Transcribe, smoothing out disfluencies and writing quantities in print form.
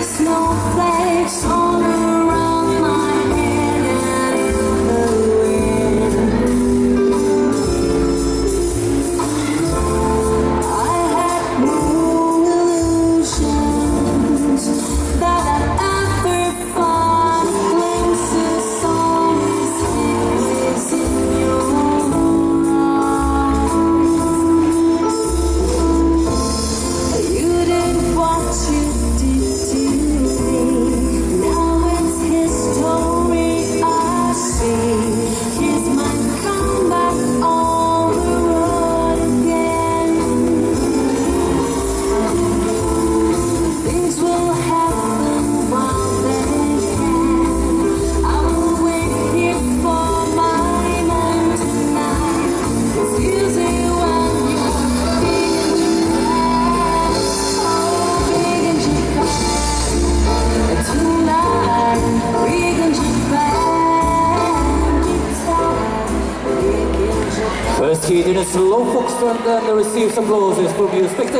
Snowflakes all around my head and in the wind. I had no illusions that I'd ever find glimpses on these things in your eyes. You did what you did to me. First he did a slow foxtrot, then they received some applause from you spectators.